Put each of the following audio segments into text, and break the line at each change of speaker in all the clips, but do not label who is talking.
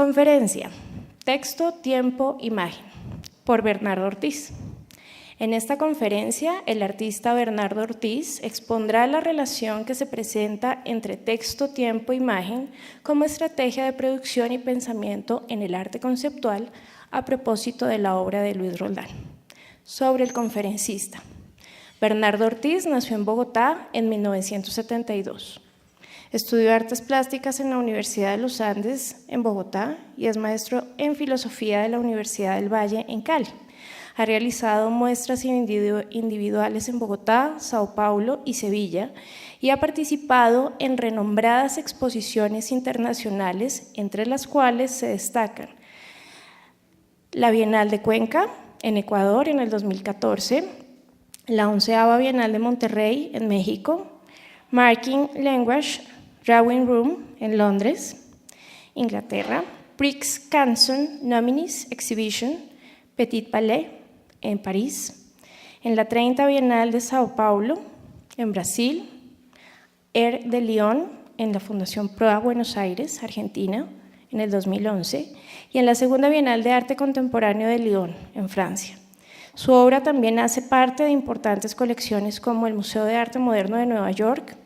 Conferencia, texto, tiempo, imagen, por Bernardo Ortiz. En esta conferencia, el artista Bernardo Ortiz expondrá la relación que se presenta entre texto, tiempo e imagen como estrategia de producción y pensamiento en el arte conceptual a propósito de la obra de Luis Roldán. Sobre el conferencista. Bernardo Ortiz nació en Bogotá en 1972. Estudió artes plásticas en la Universidad de los Andes en Bogotá y es maestro en filosofía de la Universidad del Valle en Cali. Ha realizado muestras individuales en Bogotá, Sao Paulo y Sevilla y ha participado en renombradas exposiciones internacionales, entre las cuales se destacan la Bienal de Cuenca en Ecuador en el 2014, la 11ª Bienal de Monterrey en México, Marking Language Drawing Room en Londres, Inglaterra, Prix Canson Nominees Exhibition, Petit Palais en París, en la 30 Bienal de Sao Paulo en Brasil, Air de Lyon en la Fundación Proa Buenos Aires, Argentina, en el 2011, y en la Segunda Bienal de Arte Contemporáneo de Lyon, en Francia. Su obra también hace parte de importantes colecciones como el Museo de Arte Moderno de Nueva York,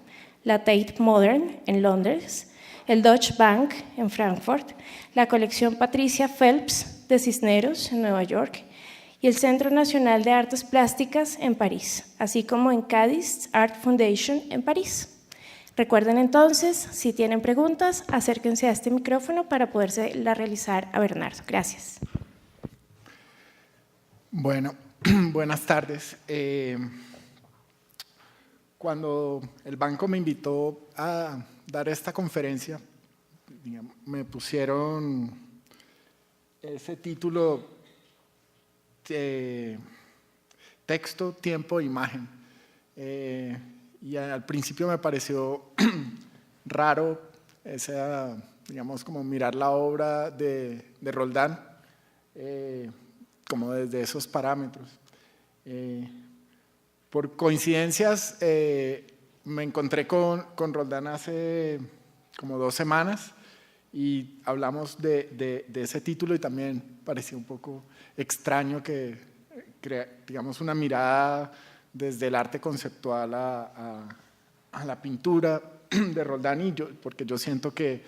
la Tate Modern en Londres, el Deutsche Bank en Frankfurt, la colección Patricia Phelps de Cisneros en Nueva York y el Centro Nacional de Artes Plásticas en París, así como en Cádiz Art Foundation en París. Recuerden entonces, si tienen preguntas, acérquense a este micrófono para poderse realizar a Bernardo. Gracias.
Bueno, buenas tardes. Cuando el banco me invitó a dar esta conferencia, me pusieron ese título texto, tiempo, imagen. Y al principio me pareció raro esa, digamos, como mirar la obra de Roldán como desde esos parámetros. Por coincidencias me encontré con Roldán hace como 2 semanas y hablamos de ese título y también parecía un poco extraño que digamos una mirada desde el arte conceptual a la pintura de Roldán, porque yo siento que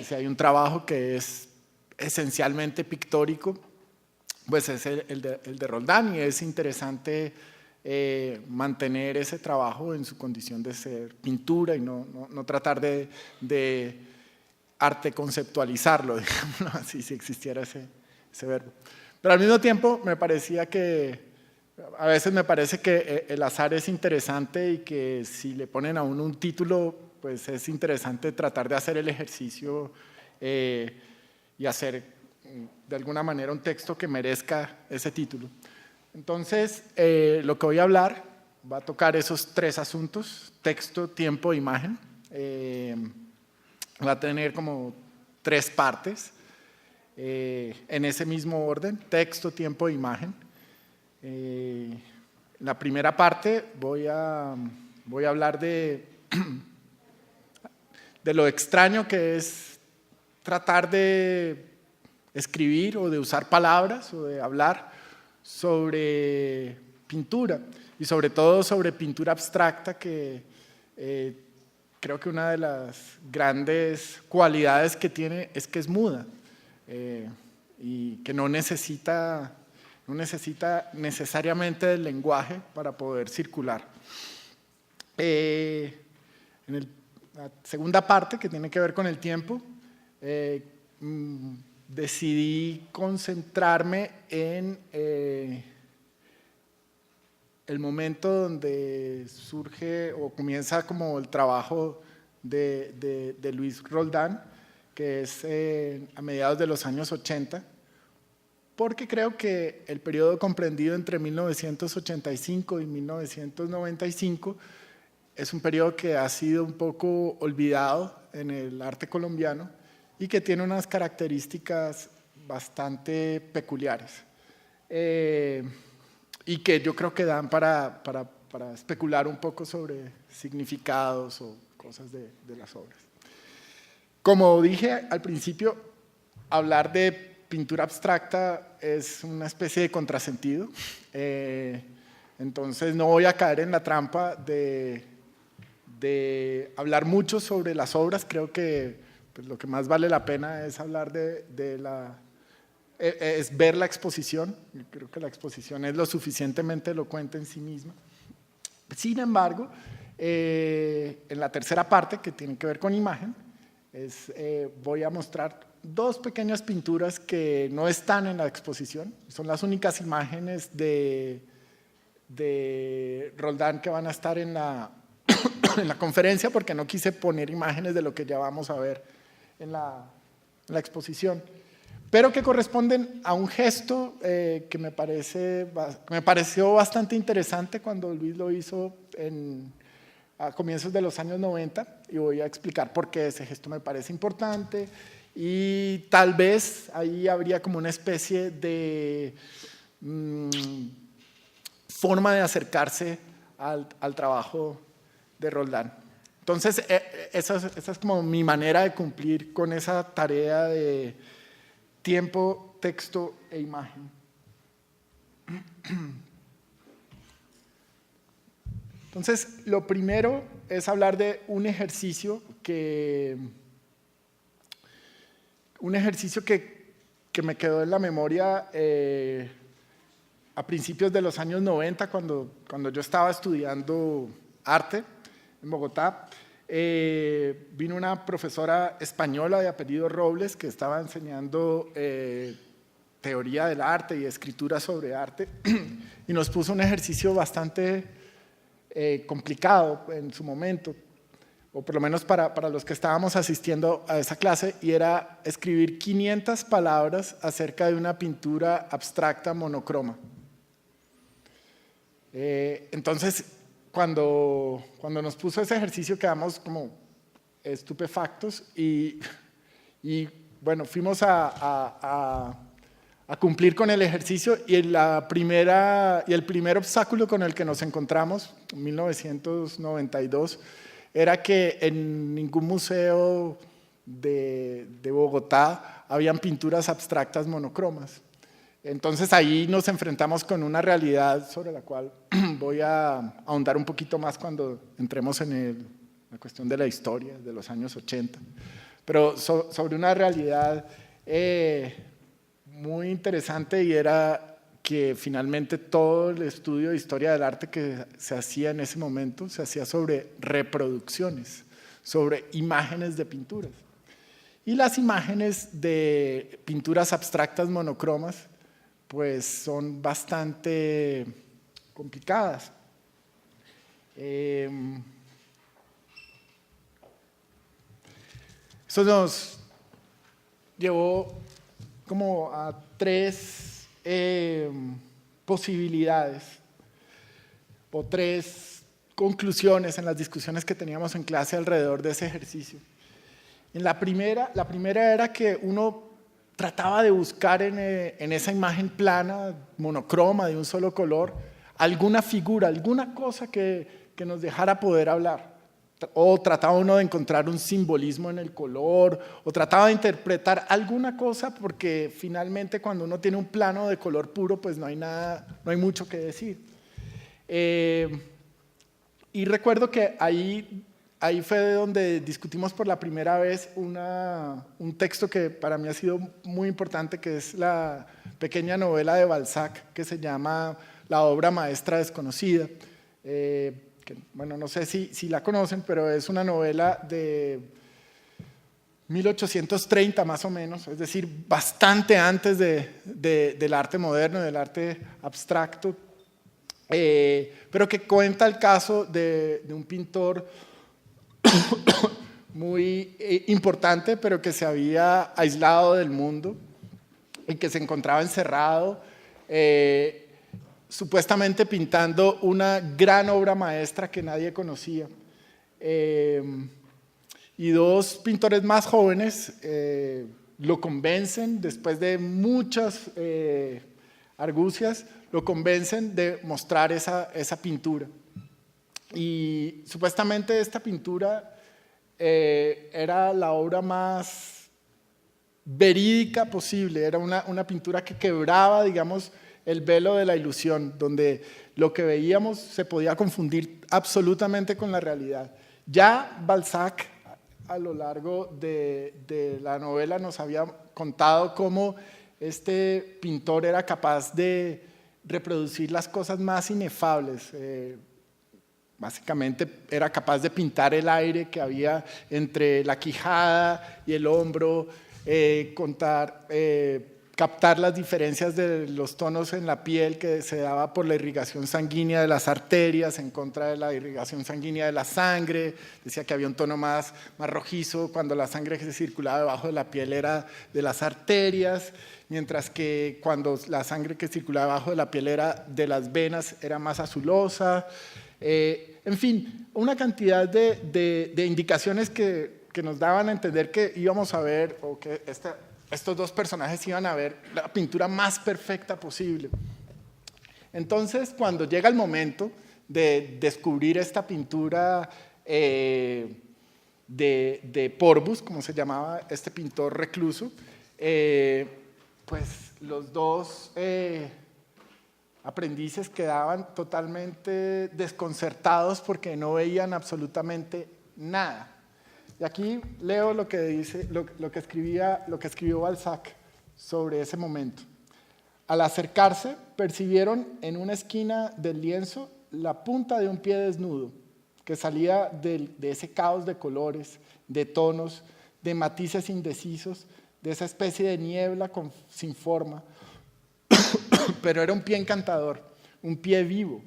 si hay un trabajo que es esencialmente pictórico, pues es el de Roldán, y es interesante mantener ese trabajo en su condición de ser pintura y no tratar de arte conceptualizarlo, digámoslo así, si existiera ese verbo. Pero al mismo tiempo me parecía que a veces me parece que el azar es interesante y que si le ponen a uno un título, pues es interesante tratar de hacer el ejercicio y hacer de alguna manera un texto que merezca ese título. Entonces, lo que voy a hablar va a tocar esos 3 asuntos: texto, tiempo, imagen. Va a tener como 3 partes en ese mismo orden: texto, tiempo, imagen. La primera parte voy a hablar de lo extraño que es tratar de escribir o de usar palabras o de hablar sobre pintura y sobre todo sobre pintura abstracta, que creo que una de las grandes cualidades que tiene es que es muda y que no necesita necesariamente del lenguaje para poder circular. En la segunda parte, que tiene que ver con el tiempo, decidí concentrarme en el momento donde surge o comienza como el trabajo de Luis Roldán, que es a mediados de los años 80, porque creo que el periodo comprendido entre 1985 y 1995 es un periodo que ha sido un poco olvidado en el arte colombiano y que tiene unas características bastante peculiares y que yo creo que dan para especular un poco sobre significados o cosas de las obras. Como dije al principio, hablar de pintura abstracta es una especie de contrasentido. Entonces no voy a caer en la trampa de hablar mucho sobre las obras. Creo que pues, lo que más vale la pena es hablar es ver la exposición. Yo creo que la exposición es lo suficientemente elocuente en sí misma. Sin embargo, en la tercera parte, que tiene que ver con imagen, voy a mostrar dos pequeñas pinturas que no están en la exposición. Son las únicas imágenes de Roldán que van a estar en la conferencia, porque no quise poner imágenes de lo que ya vamos a ver en la exposición, pero que corresponden a un gesto que me pareció bastante interesante cuando Luis lo hizo a comienzos de los años 90, y voy a explicar por qué ese gesto me parece importante, y tal vez ahí habría como una especie de forma de acercarse al trabajo de Roldán. Entonces, esa es como mi manera de cumplir con esa tarea de tiempo, texto e imagen. Entonces, lo primero es hablar de un ejercicio que me quedó en la memoria a principios de los años 90, cuando yo estaba estudiando arte en Bogotá. Vino una profesora española de apellido Robles que estaba enseñando teoría del arte y escritura sobre arte y nos puso un ejercicio bastante complicado en su momento, o por lo menos para los que estábamos asistiendo a esa clase, y era escribir 500 palabras acerca de una pintura abstracta monocroma. Entonces, cuando nos puso ese ejercicio quedamos como estupefactos y bueno, fuimos a cumplir con el ejercicio, y el primer obstáculo con el que nos encontramos en 1992 era que en ningún museo de Bogotá habían pinturas abstractas monocromas. Entonces ahí nos enfrentamos con una realidad sobre la cual voy a ahondar un poquito más cuando entremos en la cuestión de la historia de los años 80. Pero sobre una realidad muy interesante, y era que finalmente todo el estudio de historia del arte que se hacía en ese momento se hacía sobre reproducciones, sobre imágenes de pinturas. Y las imágenes de pinturas abstractas monocromas pues son bastante complicadas. Eso nos llevó como a tres posibilidades o tres conclusiones en las discusiones que teníamos en clase alrededor de ese ejercicio. La primera era que uno trataba de buscar en esa imagen plana, monocroma, de un solo color, alguna figura, alguna cosa que nos dejara poder hablar. O trataba uno de encontrar un simbolismo en el color, o trataba de interpretar alguna cosa, porque finalmente cuando uno tiene un plano de color puro, pues no hay mucho que decir. Y recuerdo que ahí fue donde discutimos por la primera vez un texto que para mí ha sido muy importante, que es la pequeña novela de Balzac que se llama La obra maestra desconocida. Bueno, no sé si la conocen, pero es una novela de 1830 más o menos, es decir, bastante antes del arte moderno, del arte abstracto, pero que cuenta el caso de un pintor muy importante, pero que se había aislado del mundo y que se encontraba encerrado, supuestamente pintando una gran obra maestra que nadie conocía. Y dos pintores más jóvenes lo convencen, después de muchas argucias, lo convencen de mostrar esa pintura. Y supuestamente esta pintura era la obra más verídica posible, era una pintura que quebraba, digamos, el velo de la ilusión, donde lo que veíamos se podía confundir absolutamente con la realidad. Ya Balzac, a lo largo de la novela, nos había contado cómo este pintor era capaz de reproducir las cosas más inefables. Básicamente era capaz de pintar el aire que había entre la quijada y el hombro, captar las diferencias de los tonos en la piel que se daba por la irrigación sanguínea de las arterias en contra de la irrigación sanguínea de la sangre. Decía que había un tono más rojizo cuando la sangre que se circulaba debajo de la piel era de las arterias, mientras que cuando la sangre que circulaba debajo de la piel era de las venas era más azulosa. En fin, una cantidad de indicaciones que nos daban a entender que íbamos a ver, o que estos dos personajes iban a ver la pintura más perfecta posible. Entonces, cuando llega el momento de descubrir esta pintura de Porбус, como se llamaba este pintor recluso, pues los dos aprendices quedaban totalmente desconcertados porque no veían absolutamente nada. Y aquí leo lo que dice, lo que escribió Balzac sobre ese momento. Al acercarse, percibieron en una esquina del lienzo la punta de un pie desnudo que salía de ese caos de colores, de tonos, de matices indecisos, de esa especie de niebla sin forma. Pero era un pie encantador, un pie vivo.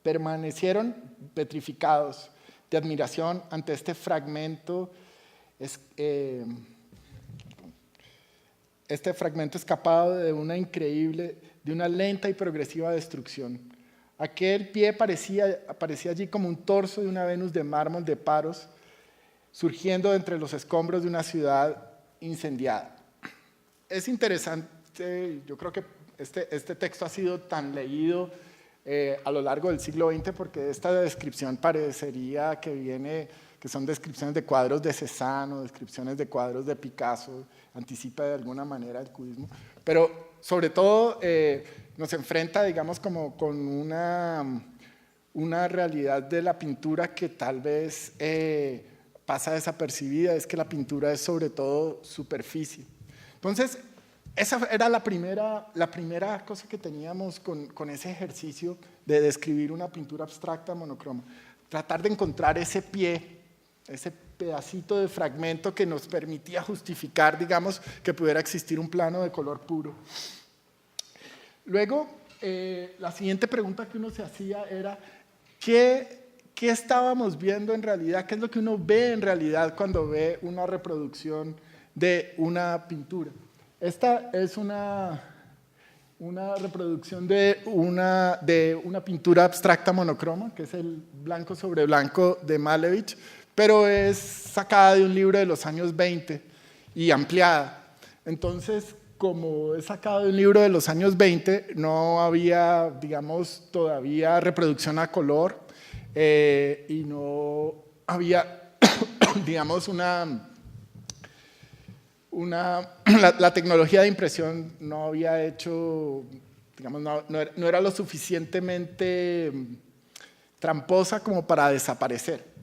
Permanecieron petrificados de admiración ante este fragmento escapado de una lenta y progresiva destrucción. Aquel pie aparecía allí como un torso de una Venus de mármol de Paros, surgiendo entre los escombros de una ciudad incendiada. Es interesante, yo creo que este texto ha sido tan leído a lo largo del siglo XX porque esta descripción parecería que son descripciones de cuadros de Cézanne o descripciones de cuadros de Picasso, anticipa de alguna manera el cubismo, pero sobre todo nos enfrenta, digamos, como con una realidad de la pintura que tal vez pasa desapercibida, es que la pintura es sobre todo superficie. Entonces, esa era la primera cosa que teníamos con ese ejercicio de describir una pintura abstracta monocroma. Tratar de encontrar ese pie, ese pedacito de fragmento que nos permitía justificar, digamos, que pudiera existir un plano de color puro. Luego, la siguiente pregunta que uno se hacía era, ¿qué estábamos viendo en realidad? ¿Qué es lo que uno ve en realidad cuando ve una reproducción de una pintura? Esta es una reproducción de una pintura abstracta monocroma, que es el blanco sobre blanco de Malevich, pero es sacada de un libro de los años 20 y ampliada. Entonces, como es sacada de un libro de los años 20, no había, digamos, todavía reproducción a color y no había, digamos, la tecnología de impresión no había hecho, digamos, no era lo suficientemente tramposa como para desaparecer.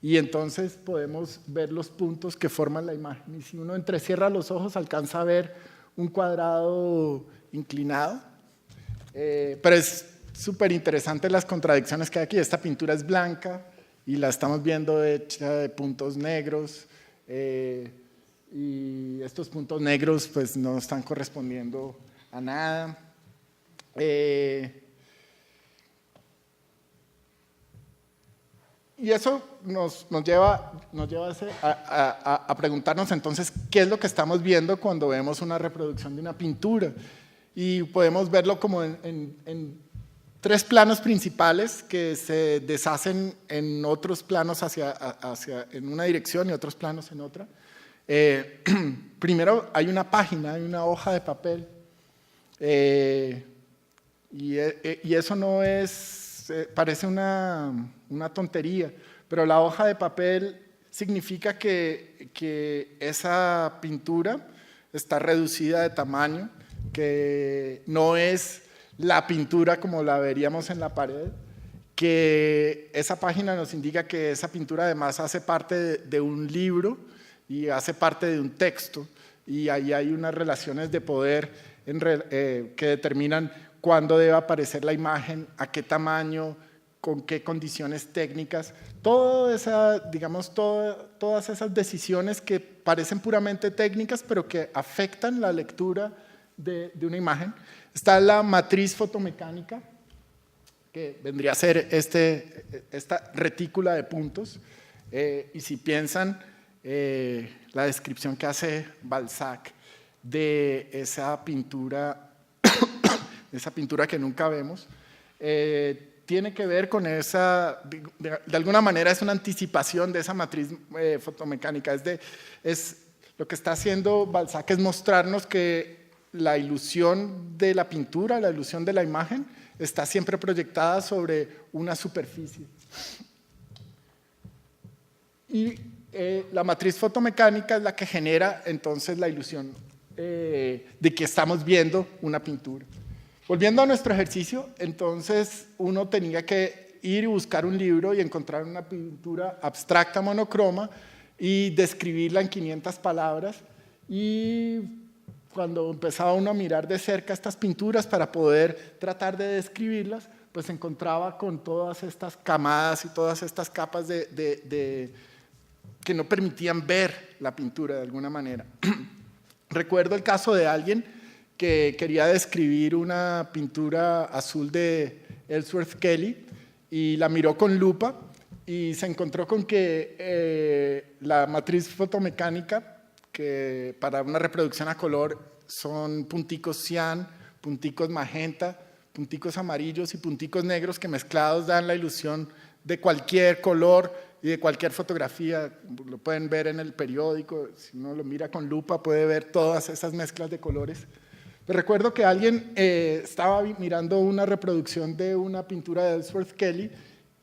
Y entonces podemos ver los puntos que forman la imagen. Y si uno entrecierra los ojos, alcanza a ver un cuadrado inclinado. Pero es súper interesante las contradicciones que hay aquí. Esta pintura es blanca y la estamos viendo hecha de puntos negros. Y estos puntos negros pues no están correspondiendo a nada. Y eso nos lleva a preguntarnos entonces qué es lo que estamos viendo cuando vemos una reproducción de una pintura. Y podemos verlo como en tres planos principales que se deshacen en otros planos en una dirección y otros planos en otra. Primero hay una página, hay una hoja de papel y eso no es, parece una tontería, pero la hoja de papel significa que esa pintura está reducida de tamaño, que no es la pintura como la veríamos en la pared, que esa página nos indica que esa pintura además hace parte de un libro y hace parte de un texto, y ahí hay unas relaciones de poder que determinan cuándo debe aparecer la imagen, a qué tamaño, con qué condiciones técnicas, todas esas decisiones que parecen puramente técnicas, pero que afectan la lectura de una imagen. Está la matriz fotomecánica, que vendría a ser esta retícula de puntos, y si piensan la descripción que hace Balzac de esa pintura, esa pintura que nunca vemos, tiene que ver con esa, de alguna manera es una anticipación de esa matriz fotomecánica. Lo que está haciendo Balzac es mostrarnos que la ilusión de la pintura, la ilusión de la imagen, está siempre proyectada sobre una superficie. Y la matriz fotomecánica es la que genera entonces la ilusión de que estamos viendo una pintura. Volviendo a nuestro ejercicio, entonces uno tenía que ir y buscar un libro y encontrar una pintura abstracta monocroma y describirla en 500 palabras. Y cuando empezaba uno a mirar de cerca estas pinturas para poder tratar de describirlas, pues se encontraba con todas estas camadas y todas estas capas que no permitían ver la pintura de alguna manera. Recuerdo el caso de alguien que quería describir una pintura azul de Ellsworth Kelly y la miró con lupa y se encontró con que la matriz fotomecánica, que para una reproducción a color son punticos cian, punticos magenta, punticos amarillos y punticos negros que mezclados dan la ilusión de cualquier color y de cualquier fotografía. Lo pueden ver en el periódico, si uno lo mira con lupa puede ver todas esas mezclas de colores. Pero recuerdo que alguien estaba mirando una reproducción de una pintura de Ellsworth Kelly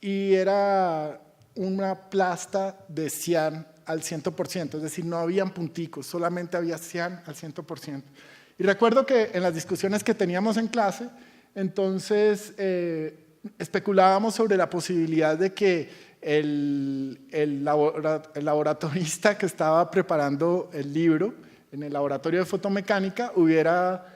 y era una plasta de cian al 100%, es decir, no habían punticos, solamente había cian al 100%. Y recuerdo que en las discusiones que teníamos en clase, entonces especulábamos sobre la posibilidad de que el laboratorista que estaba preparando el libro en el laboratorio de fotomecánica hubiera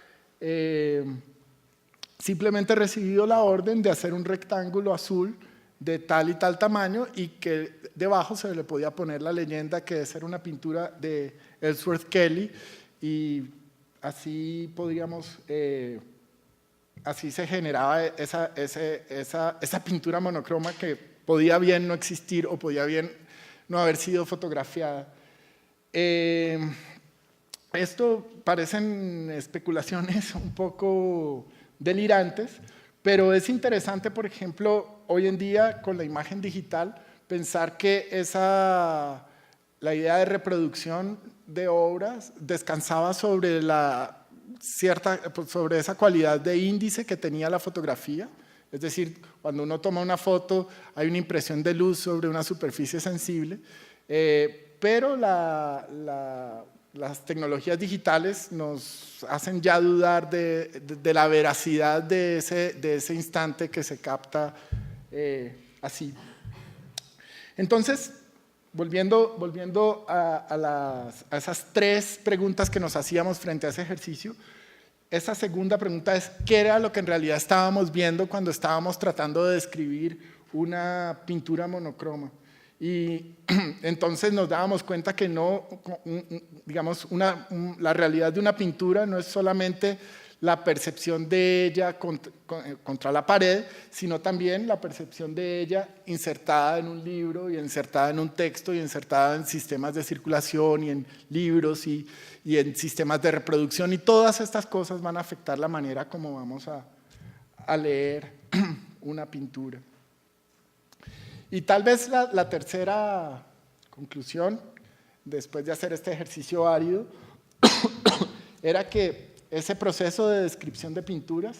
simplemente recibido la orden de hacer un rectángulo azul de tal y tal tamaño y que debajo se le podía poner la leyenda que esa era una pintura de Ellsworth Kelly, y así podíamos, así se generaba esa pintura monocroma que podía bien no existir o podía bien no haber sido fotografiada. Esto parecen especulaciones un poco delirantes, pero es interesante, por ejemplo, hoy en día con la imagen digital, pensar que la idea de reproducción de obras descansaba sobre sobre esa cualidad de índice que tenía la fotografía. Es decir, cuando uno toma una foto hay una impresión de luz sobre una superficie sensible, pero las tecnologías digitales nos hacen ya dudar de la veracidad de ese instante que se capta así. Entonces, volviendo a esas tres preguntas que nos hacíamos frente a ese ejercicio, esa segunda pregunta es: ¿qué era lo que en realidad estábamos viendo cuando estábamos tratando de describir una pintura monocroma? Y entonces nos dábamos cuenta que no, digamos, la realidad de una pintura no es solamente la percepción de ella contra la pared, sino también la percepción de ella insertada en un libro y insertada en un texto y insertada en sistemas de circulación y en libros y en sistemas de reproducción, y todas estas cosas van a afectar la manera como vamos a leer una pintura. Y tal vez la tercera conclusión, después de hacer este ejercicio árido, era que ese proceso de descripción de pinturas,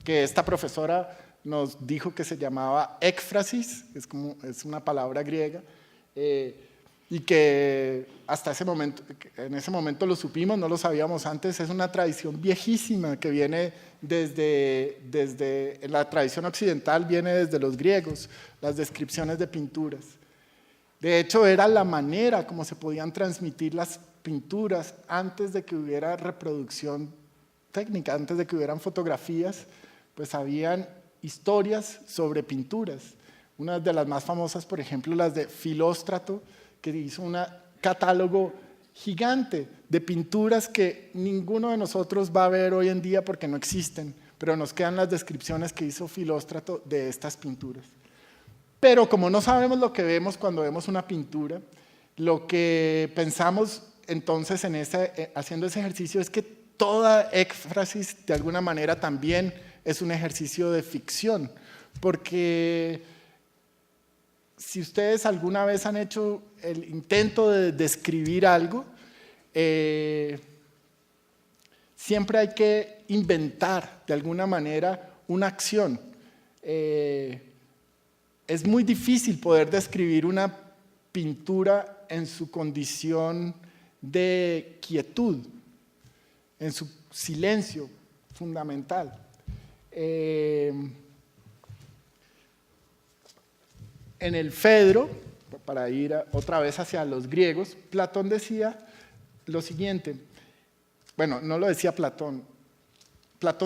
que esta profesora nos dijo que se llamaba ékfrasis, es una palabra griega, y que en ese momento lo supimos, no lo sabíamos antes, es una tradición viejísima que viene desde la tradición occidental, viene desde los griegos, las descripciones de pinturas. De hecho, era la manera como se podían transmitir las pinturas antes de que hubiera reproducción técnica, antes de que hubieran fotografías, pues habían historias sobre pinturas. Una de las más famosas, por ejemplo, las de Filóstrato, que hizo un catálogo gigante de pinturas que ninguno de nosotros va a ver hoy en día porque no existen, pero nos quedan las descripciones que hizo Filóstrato de estas pinturas. Pero como no sabemos lo que vemos cuando vemos una pintura, lo que pensamos entonces haciendo ese ejercicio es que toda éfrasis de alguna manera también es un ejercicio de ficción, porque si ustedes alguna vez han hecho el intento de describir algo, siempre hay que inventar de alguna manera una acción. Es muy difícil poder describir una pintura en su condición de quietud, en su silencio fundamental. En el Fedro, para ir otra vez hacia los griegos, Platón decía lo siguiente, bueno, no lo decía Platón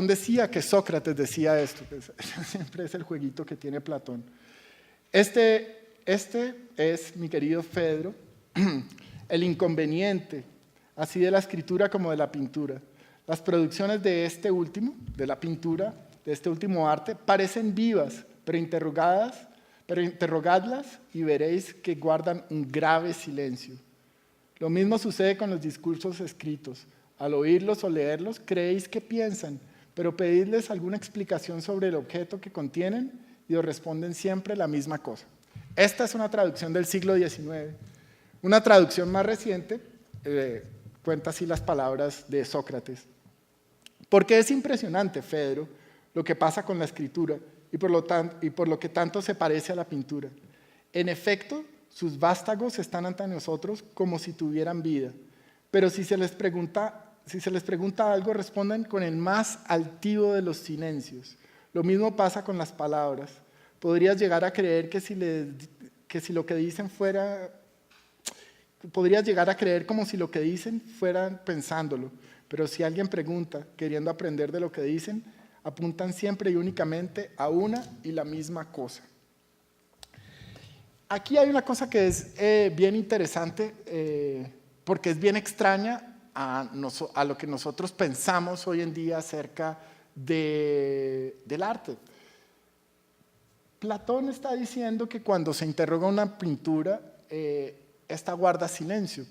decía que Sócrates decía esto, que siempre es el jueguito que tiene Platón. Este es, mi querido Fedro, el inconveniente, así de la escritura como de la pintura. Las producciones de este último, de la pintura, de este último arte, parecen vivas, pero interrogadlas y veréis que guardan un grave silencio. Lo mismo sucede con los discursos escritos. Al oírlos o leerlos, creéis que piensan, pero pedidles alguna explicación sobre el objeto que contienen y os responden siempre la misma cosa. Esta es una traducción del siglo XIX. Una traducción más reciente cuenta así las palabras de Sócrates. Porque es impresionante, Fedro, lo que pasa con la escritura y por lo que tanto se parece a la pintura. En efecto, sus vástagos están ante nosotros como si tuvieran vida, pero si se les pregunta algo, responden con el más altivo de los silencios. Lo mismo pasa con las palabras. Podrías llegar a creer podrías llegar a creer como si lo que dicen fueran pensándolo, pero si alguien pregunta, queriendo aprender de lo que dicen, apuntan siempre y únicamente a una y la misma cosa. Aquí hay una cosa que es bien interesante, porque es bien extraña a lo que nosotros pensamos hoy en día acerca del arte. Platón está diciendo que cuando se interroga una pintura, esta guarda silencio.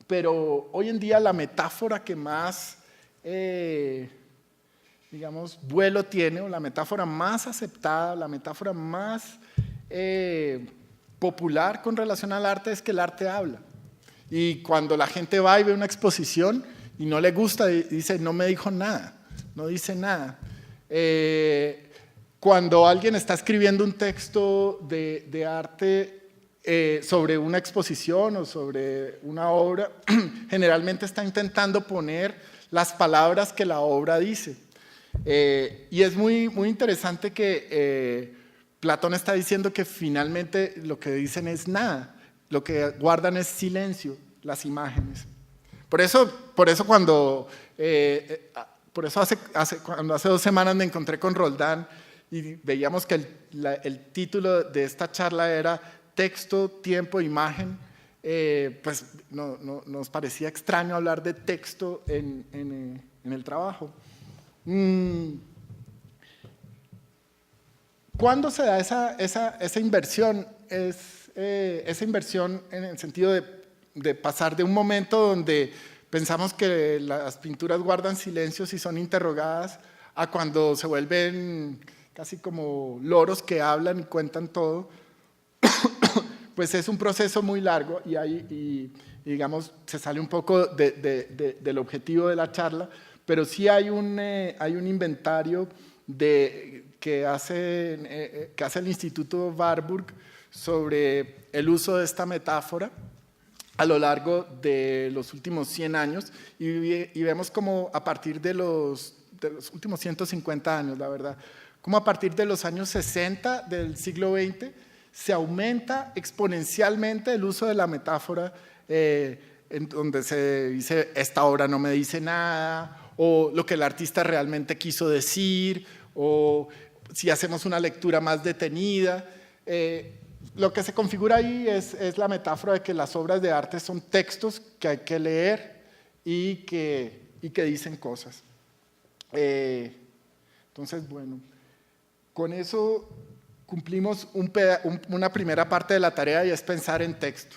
Pero hoy en día la metáfora que más, vuelo tiene, o la metáfora más aceptada, la metáfora más popular con relación al arte es que el arte habla. Y cuando la gente va y ve una exposición y no le gusta, dice, no me dijo nada, no dice nada. Cuando alguien está escribiendo un texto de arte sobre una exposición o sobre una obra, generalmente está intentando poner las palabras que la obra dice. Y es muy, muy interesante que Platón está diciendo que finalmente lo que dicen es nada, lo que guardan es silencio, las imágenes. Por eso cuando hace 2 semanas me encontré con Roldán y veíamos que el título de esta charla era Texto, Tiempo, Imagen, pues nos parecía extraño hablar de texto en el trabajo. ¿Cuándo se da esa inversión? Esa inversión en el sentido de pasar de un momento donde pensamos que las pinturas guardan silencios y son interrogadas a cuando se vuelven casi como loros que hablan y cuentan todo, pues es un proceso muy largo y digamos, se sale un poco del objetivo de la charla, pero sí hay un inventario que hace el Instituto Warburg sobre el uso de esta metáfora a lo largo de los últimos 100 años y vemos como a partir de los últimos 150 años, la verdad, como a partir de los años 60 del siglo XX se aumenta exponencialmente el uso de la metáfora en donde se dice esta obra no me dice nada, o lo que el artista realmente quiso decir, o si hacemos una lectura más detenida. Lo que se configura ahí es la metáfora de que las obras de arte son textos que hay que leer y que dicen cosas. Entonces, bueno, con eso cumplimos una primera parte de la tarea y es pensar en texto.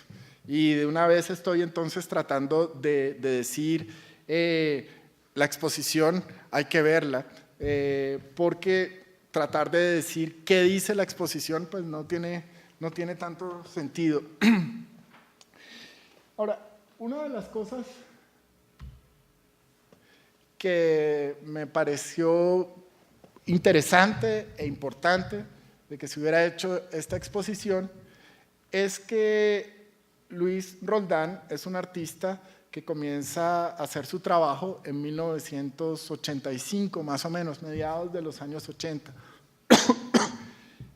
Y de una vez estoy entonces tratando de decir, la exposición hay que verla, porque tratar de decir qué dice la exposición pues no tiene tanto sentido. Ahora, una de las cosas que me pareció interesante e importante de que se hubiera hecho esta exposición es que Luis Roldán es un artista que comienza a hacer su trabajo en 1985, más o menos, mediados de los años 80.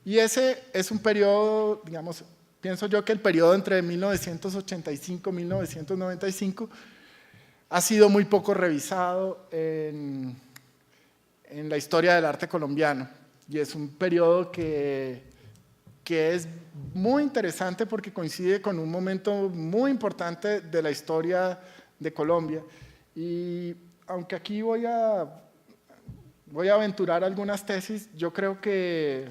Y ese es un periodo, digamos, pienso yo que el periodo entre 1985 y 1995 ha sido muy poco revisado en la historia del arte colombiano. Y es un periodo que es muy interesante porque coincide con un momento muy importante de la historia de Colombia. Y aunque aquí voy a aventurar algunas tesis, yo creo que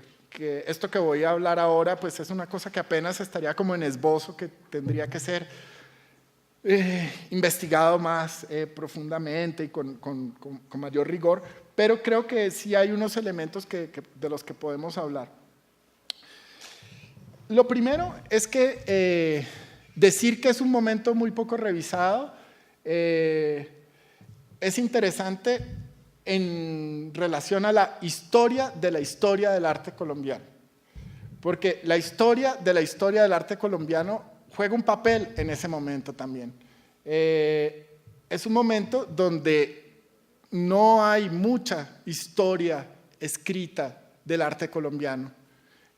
esto que voy a hablar ahora pues es una cosa que apenas estaría como en esbozo, que tendría que ser investigado más profundamente y con mayor rigor, pero creo que sí hay unos elementos de los que podemos hablar. Lo primero es que decir que es un momento muy poco revisado es interesante en relación a la historia del arte colombiano, porque la historia del arte colombiano juega un papel en ese momento también. Es un momento donde no hay mucha historia escrita del arte colombiano.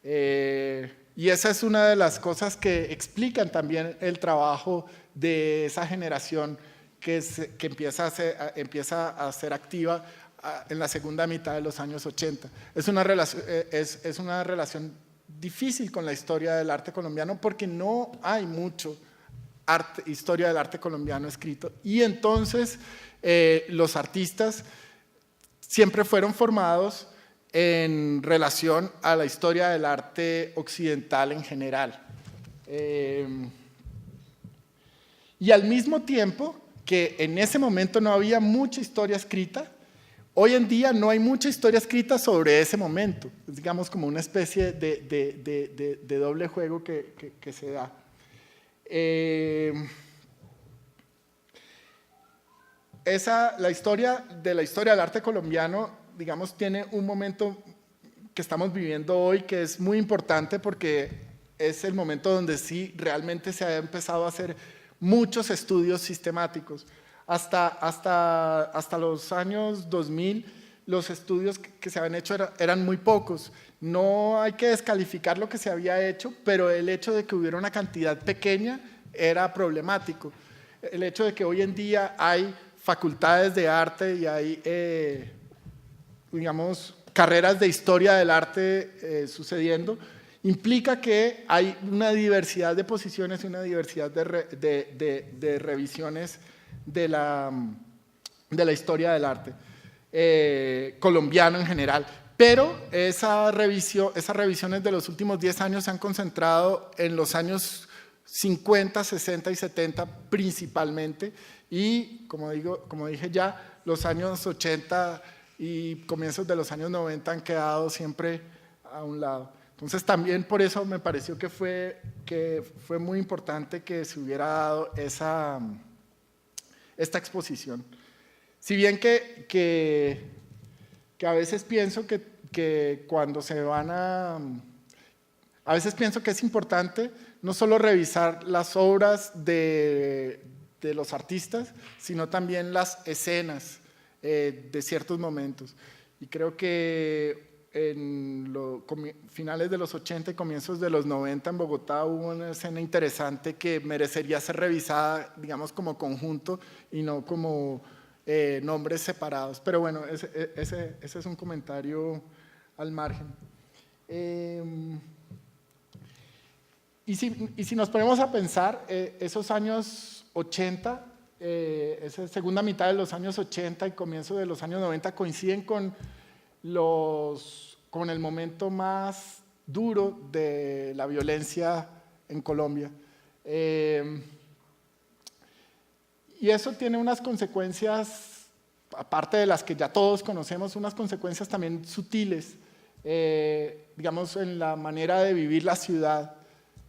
Y esa es una de las cosas que explican también el trabajo de esa generación que empieza a ser activa en la segunda mitad de los años 80. Es una relación difícil con la historia del arte colombiano porque no hay mucho historia del arte colombiano escrito. Y entonces los artistas siempre fueron formados en relación a la historia del arte occidental en general. Y al mismo tiempo que en ese momento no había mucha historia escrita, hoy en día no hay mucha historia escrita sobre ese momento. Es, digamos, como una especie de doble juego que se da. La historia del arte colombiano, digamos, tiene un momento que estamos viviendo hoy que es muy importante porque es el momento donde sí realmente se ha empezado a hacer muchos estudios sistemáticos. Hasta los años 2000 los estudios que se habían hecho eran muy pocos. No hay que descalificar lo que se había hecho, pero el hecho de que hubiera una cantidad pequeña era problemático. El hecho de que hoy en día hay facultades de arte y hay digamos, carreras de historia del arte sucediendo, implica que hay una diversidad de posiciones y una diversidad de revisiones de la historia del arte colombiano en general. Pero esas revisiones de los últimos 10 años se han concentrado en los años 50, 60 y 70 principalmente, y como dije ya, los años 80 y comienzos de los años 90 han quedado siempre a un lado. Entonces también por eso me pareció que fue muy importante que se hubiera dado esta exposición. Si bien que a veces pienso que cuando se van A veces pienso que es importante no solo revisar las obras de los artistas, sino también las escenas de ciertos momentos. Y creo que en finales de los 80 y comienzos de los 90 en Bogotá hubo una escena interesante que merecería ser revisada, digamos, como conjunto y no como nombres separados. Pero bueno, ese es un comentario al margen. Y si nos ponemos a pensar, esos años 80, esa segunda mitad de los años 80 y comienzo de los años 90 coinciden con el momento más duro de la violencia en Colombia. Y eso tiene unas consecuencias, aparte de las que ya todos conocemos, unas consecuencias también sutiles, digamos, en la manera de vivir la ciudad.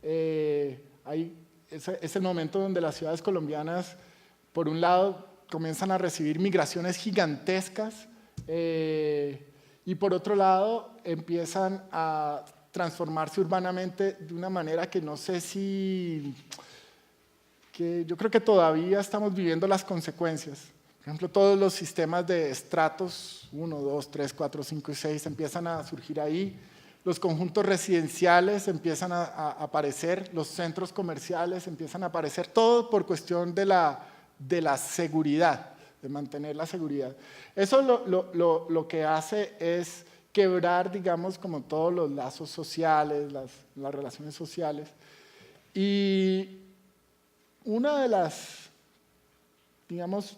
Es el momento donde las ciudades colombianas, por un lado, comienzan a recibir migraciones gigantescas, y por otro lado empiezan a transformarse urbanamente de una manera que no sé que yo creo que todavía estamos viviendo las consecuencias. Por ejemplo, todos los sistemas de estratos 1, 2, 3, 4, 5 y 6 empiezan a surgir ahí. Los conjuntos residenciales empiezan a aparecer, los centros comerciales empiezan a aparecer, todo por cuestión de la seguridad, de mantener la seguridad. Eso lo que hace es quebrar, digamos, como todos los lazos sociales, las relaciones sociales. Y una de las, digamos,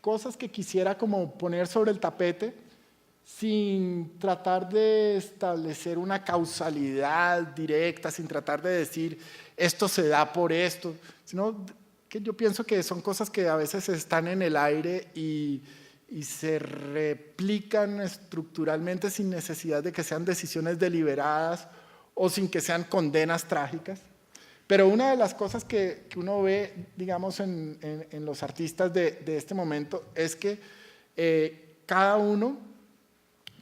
cosas que quisiera como poner sobre el tapete, sin tratar de establecer una causalidad directa, sin tratar de decir esto se da por esto, sino que yo pienso que son cosas que a veces están en el aire y se replican estructuralmente sin necesidad de que sean decisiones deliberadas o sin que sean condenas trágicas. Pero una de las cosas que uno ve, digamos, en los artistas de este momento es que cada uno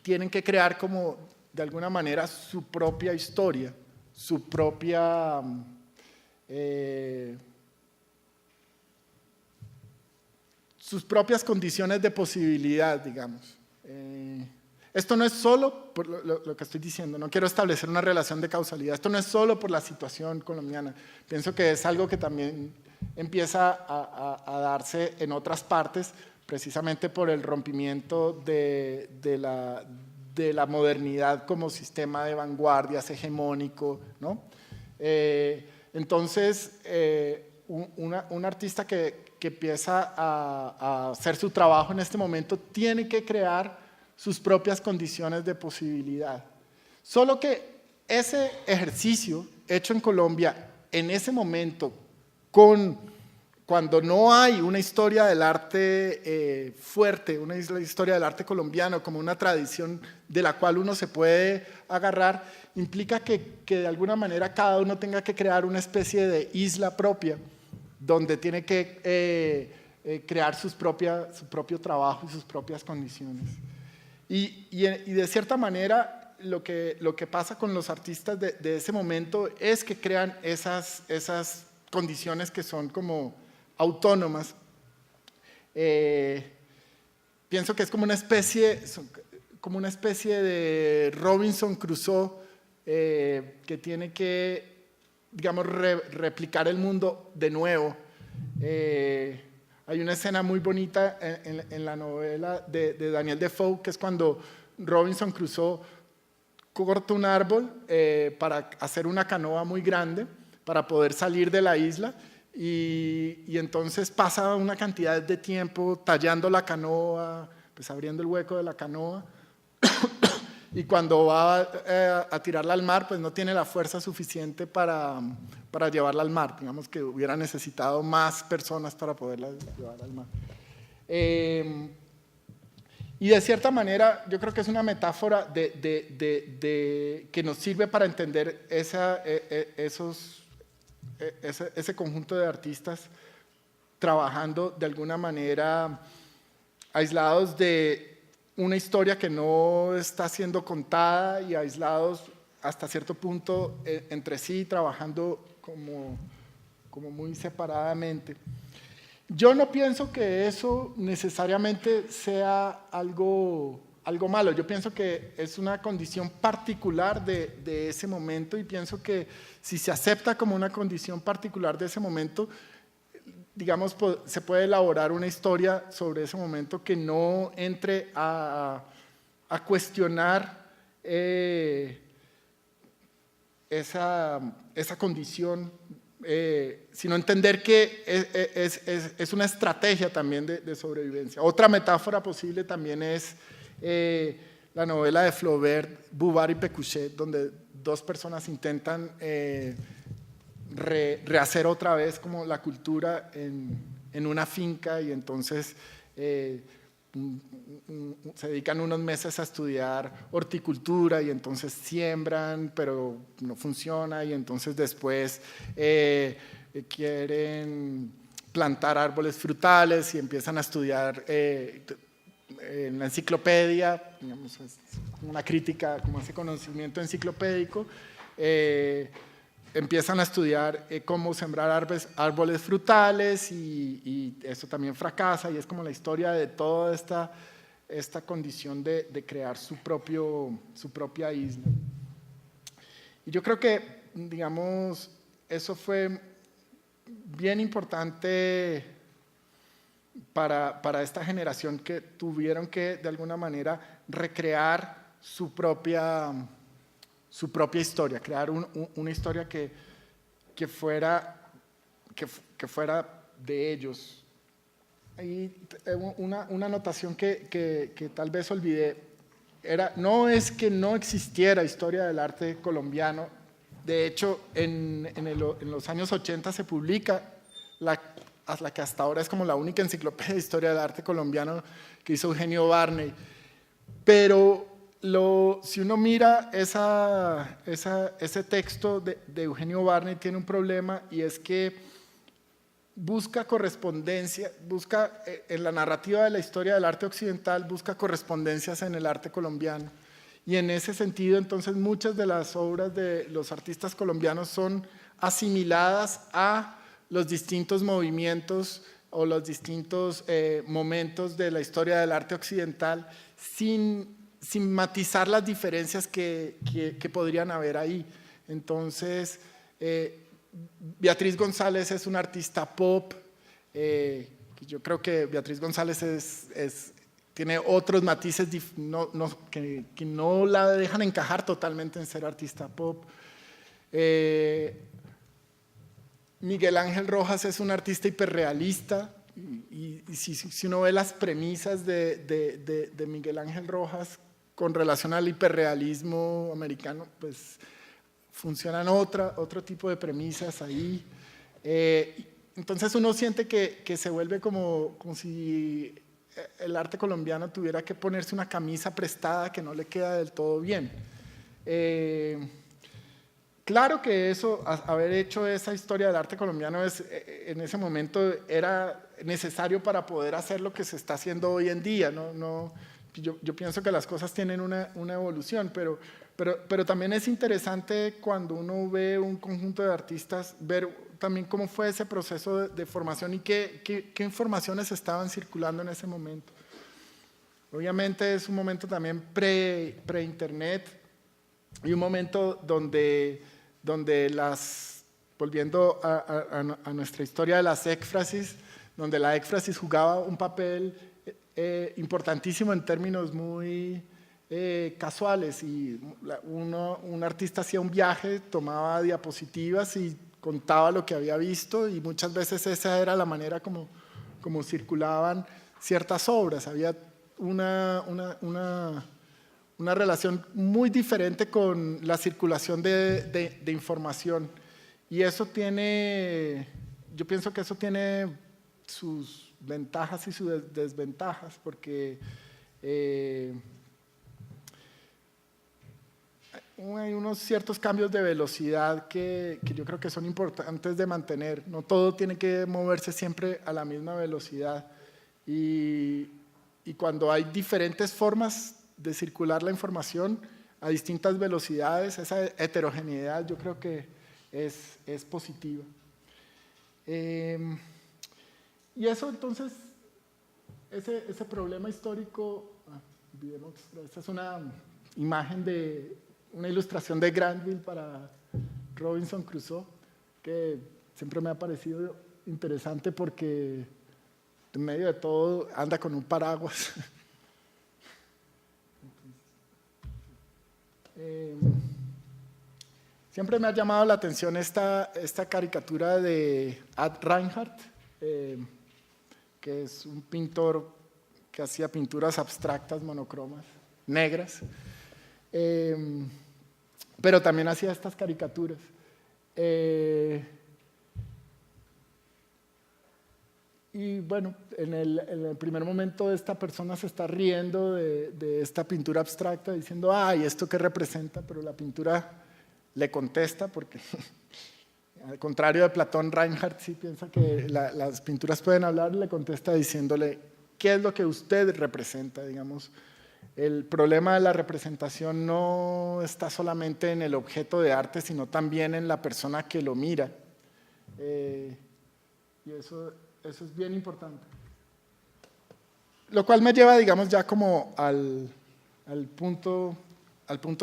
tiene que crear como, de alguna manera, su propia historia, sus propias condiciones de posibilidad, digamos. Esto no es solo por lo que estoy diciendo, no quiero establecer una relación de causalidad, esto no es solo por la situación colombiana, pienso que es algo que también empieza a darse en otras partes, precisamente por el rompimiento de la modernidad como sistema de vanguardias hegemónico, ¿no? Entonces, un artista que empieza a hacer su trabajo en este momento tiene que crear sus propias condiciones de posibilidad. Solo que ese ejercicio hecho en Colombia en ese momento, cuando no hay una historia del arte fuerte, una historia del arte colombiano como una tradición de la cual uno se puede agarrar, implica que de alguna manera cada uno tenga que crear una especie de isla propia, donde tiene que crear su propio trabajo y sus propias condiciones. Y de cierta manera, lo que pasa con los artistas de ese momento es que crean esas condiciones que son como autónomas. Pienso que es como una especie de Robinson Crusoe que tiene que, digamos, replicar el mundo de nuevo. Hay una escena muy bonita en la novela de Daniel Defoe, que es cuando Robinson Crusoe corta un árbol para hacer una canoa muy grande, para poder salir de la isla, y entonces pasa una cantidad de tiempo tallando la canoa, pues abriendo el hueco de la canoa, y cuando va a tirarla al mar, pues no tiene la fuerza suficiente para llevarla al mar. Digamos que hubiera necesitado más personas para poderla llevar al mar. Y de cierta manera, yo creo que es una metáfora que nos sirve para entender ese conjunto de artistas trabajando de alguna manera aislados de una historia que no está siendo contada y aislados hasta cierto punto entre sí, trabajando como muy separadamente. Yo no pienso que eso necesariamente sea algo malo. Yo pienso que es una condición particular de ese momento, y pienso que si se acepta como una condición particular de ese momento, digamos, se puede elaborar una historia sobre ese momento que no entre a cuestionar esa condición, sino entender que es una estrategia también de sobrevivencia. Otra metáfora posible también es la novela de Flaubert, Bouvard y Pécuchet, donde dos personas intentan rehacer otra vez como la cultura en una finca, y entonces se dedican unos meses a estudiar horticultura, y entonces siembran, pero no funciona, y entonces después quieren plantar árboles frutales y empiezan a estudiar en la enciclopedia, digamos, es una crítica como ese conocimiento enciclopédico, empiezan a estudiar cómo sembrar árboles frutales, y eso también fracasa, y es como la historia de toda esta condición de crear su propia isla. Y yo creo que, digamos, eso fue bien importante para esta generación, que tuvieron que de alguna manera recrear su propia historia, crear una historia que fuera de ellos. Hay una anotación que tal vez olvidé, no es que no existiera historia del arte colombiano. De hecho, en los años 80 se publica la que hasta ahora es como la única enciclopedia de historia del arte colombiano que hizo Eugenio Barney. Pero si uno mira ese texto de Eugenio Barney, tiene un problema, y es que busca correspondencia, en la narrativa de la historia del arte occidental, busca correspondencias en el arte colombiano. Y en ese sentido, entonces, muchas de las obras de los artistas colombianos son asimiladas a los distintos movimientos o los distintos momentos de la historia del arte occidental, sin matizar las diferencias que podrían haber ahí. Entonces, Beatriz González es una artista pop. Yo creo que Beatriz González tiene otros matices que no la dejan encajar totalmente en ser artista pop. Miguel Ángel Rojas es un artista hiperrealista, y si uno ve las premisas de Miguel Ángel Rojas con relación al hiperrealismo americano, pues funcionan otro tipo de premisas ahí. Entonces uno siente que se vuelve como si el arte colombiano tuviera que ponerse una camisa prestada que no le queda del todo bien. Claro que haber hecho esa historia del arte colombiano en ese momento era necesario para poder hacer lo que se está haciendo hoy en día. Yo pienso que las cosas tienen una evolución, pero también es interesante, cuando uno ve un conjunto de artistas, ver también cómo fue ese proceso de formación y qué informaciones estaban circulando en ese momento. Obviamente es un momento también pre-internet, y un momento donde volviendo a nuestra historia de las éfrasis, donde la éfrasis jugaba un papel importantísimo en términos muy casuales, y un artista hacía un viaje, tomaba diapositivas y contaba lo que había visto, y muchas veces esa era la manera como circulaban ciertas obras. Había una relación muy diferente con la circulación de información, y yo pienso que eso tiene sus ventajas y sus desventajas, porque hay unos ciertos cambios de velocidad que yo creo que son importantes de mantener. No todo tiene que moverse siempre a la misma velocidad, y cuando hay diferentes formas de circular la información, a distintas velocidades, esa heterogeneidad yo creo que es positiva. Y eso entonces, ese problema histórico, esta es una imagen de una ilustración de Granville para Robinson Crusoe, que siempre me ha parecido interesante porque en medio de todo anda con un paraguas. Siempre me ha llamado la atención esta caricatura de Ad Reinhardt, que es un pintor que hacía pinturas abstractas, monocromas, negras, pero también hacía estas caricaturas. Y bueno, en el primer momento esta persona se está riendo de esta pintura abstracta, diciendo, ¿y esto qué representa? Pero la pintura le contesta, porque al contrario de Platón, Reinhardt sí piensa que las pinturas pueden hablar, le contesta diciéndole, ¿qué es lo que usted representa? Digamos, el problema de la representación no está solamente en el objeto de arte, sino también en la persona que lo mira. Y eso es bien importante. Lo cual me lleva, digamos, ya como al punto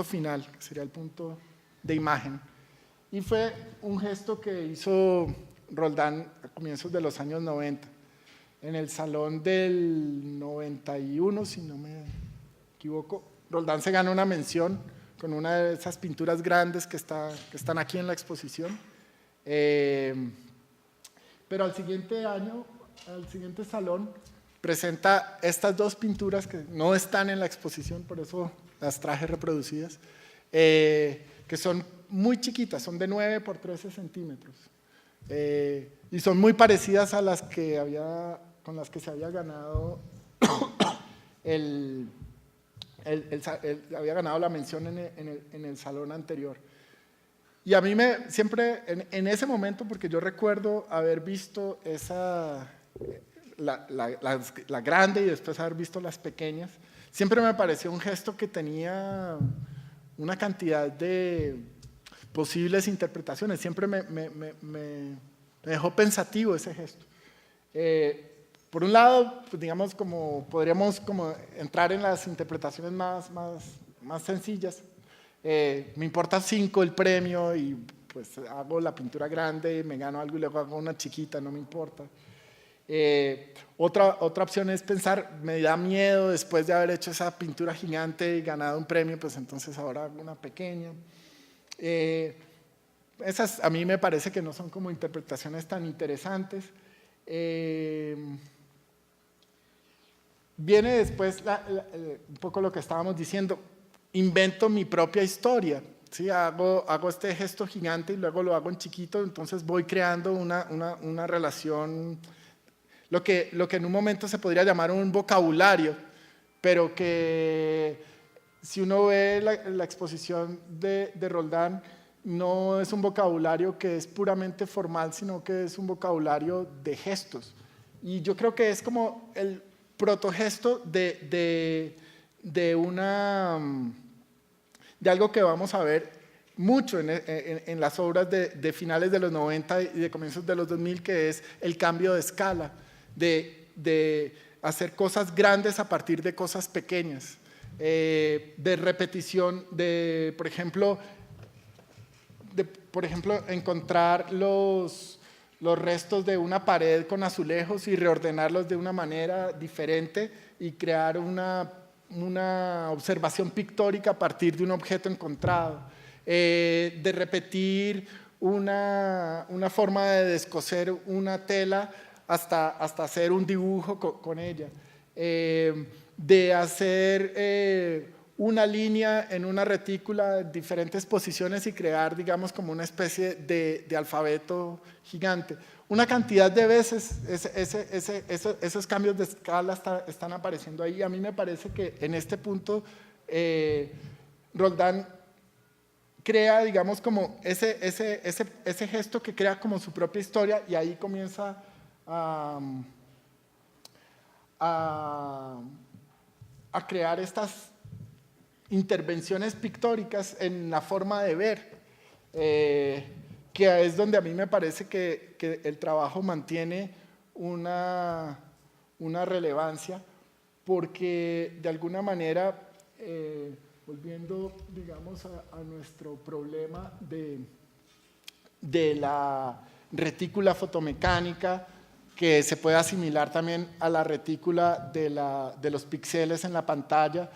final, que sería el punto de imagen. Y fue un gesto que hizo Roldán a comienzos de los años 90. En el Salón del 91, si no me equivoco, Roldán se ganó una mención con una de esas pinturas grandes que están aquí en la exposición. Pero al siguiente año, al siguiente salón, presenta estas dos pinturas que no están en la exposición, por eso las traje reproducidas, que son muy chiquitas, son de 9 por 13 centímetros. Y son muy parecidas a las que con las que se había ganado había ganado la mención en el salón anterior. Y a mí siempre, en ese momento, porque yo recuerdo haber visto la grande y después haber visto las pequeñas, siempre me pareció un gesto que tenía una cantidad de posibles interpretaciones. Siempre me dejó pensativo ese gesto. Por un lado, pues digamos, podríamos entrar en las interpretaciones más sencillas. Me importa 5 el premio y pues hago la pintura grande, me gano algo y luego hago una chiquita, no me importa. Otra opción es pensar, me da miedo después de haber hecho esa pintura gigante y ganado un premio, pues entonces ahora hago una pequeña. Esas a mí me parece que no son como interpretaciones tan interesantes. Viene después un poco lo que estábamos diciendo, invento mi propia historia, ¿sí? Hago este gesto gigante y luego lo hago en chiquito, entonces voy creando una relación, lo que en un momento se podría llamar un vocabulario, pero que si uno ve la exposición de Roldán, no es un vocabulario que es puramente formal, sino que es un vocabulario de gestos. Y yo creo que es como el protogesto de algo que vamos a ver mucho en las obras de finales de los 90 y de comienzos de los 2000, que es el cambio de escala, de hacer cosas grandes a partir de cosas pequeñas, de repetición, por ejemplo, encontrar los restos de una pared con azulejos y reordenarlos de una manera diferente y crear una observación pictórica a partir de un objeto encontrado, de repetir una forma de descoser una tela hasta hacer un dibujo con ella, de hacer una línea en una retícula en diferentes posiciones y crear, digamos, como una especie de alfabeto gigante. Una cantidad de veces esos cambios de escala están apareciendo ahí. A mí me parece que en este punto Roldán crea, digamos, como ese gesto que crea como su propia historia, y ahí comienza a crear estas intervenciones pictóricas en la forma de ver, que es donde a mí me parece que el trabajo mantiene una relevancia, porque de alguna manera, volviendo, digamos, a nuestro problema de la retícula fotomecánica, que se puede asimilar también a la retícula de los píxeles en la pantalla,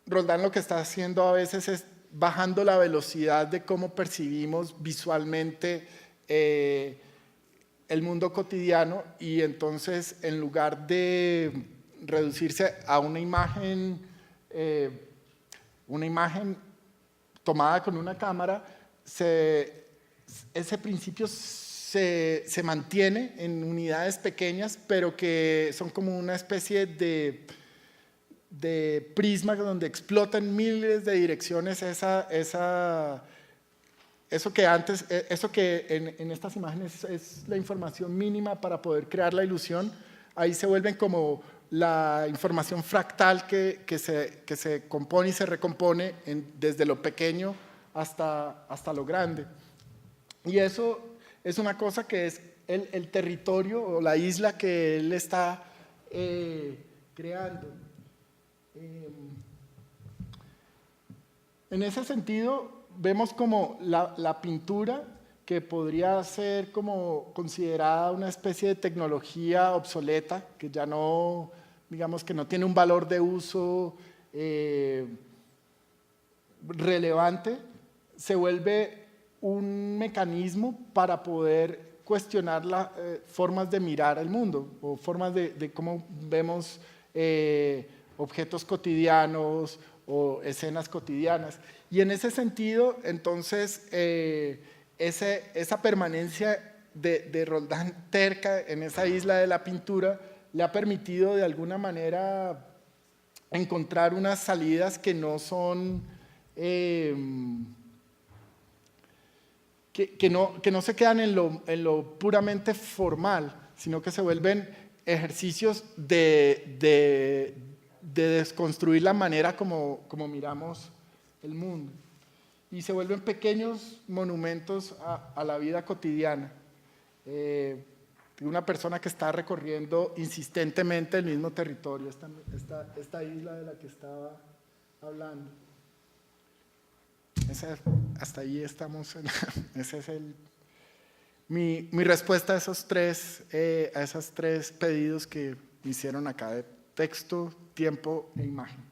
Roldán lo que está haciendo a veces es bajando la velocidad de cómo percibimos visualmente el mundo cotidiano, y entonces en lugar de reducirse a una imagen tomada con una cámara, ese principio se mantiene en unidades pequeñas, pero que son como una especie de prisma donde explota en miles de direcciones eso que en estas imágenes es la información mínima para poder crear la ilusión. Ahí se vuelven como la información fractal que se compone y se recompone desde lo pequeño hasta lo grande. Y eso es una cosa que es el territorio o la isla que él está creando. En ese sentido, vemos como la pintura, que podría ser como considerada una especie de tecnología obsoleta, que ya no, digamos que no tiene un valor de uso relevante, se vuelve un mecanismo para poder cuestionar las formas de mirar el mundo, o formas de cómo vemos objetos cotidianos o escenas cotidianas. Y en ese sentido, entonces, esa permanencia de Roldán terca en esa isla de la pintura le ha permitido de alguna manera encontrar unas salidas que no son, que no se quedan en lo puramente formal, sino que se vuelven ejercicios de desconstruir la manera como miramos el mundo, y se vuelven pequeños monumentos a la vida cotidiana. Una persona que está recorriendo insistentemente el mismo territorio, esta isla de la que estaba hablando. Hasta ahí estamos. Ese es mi respuesta a esos tres pedidos que me hicieron acá, de texto, tiempo e imagen.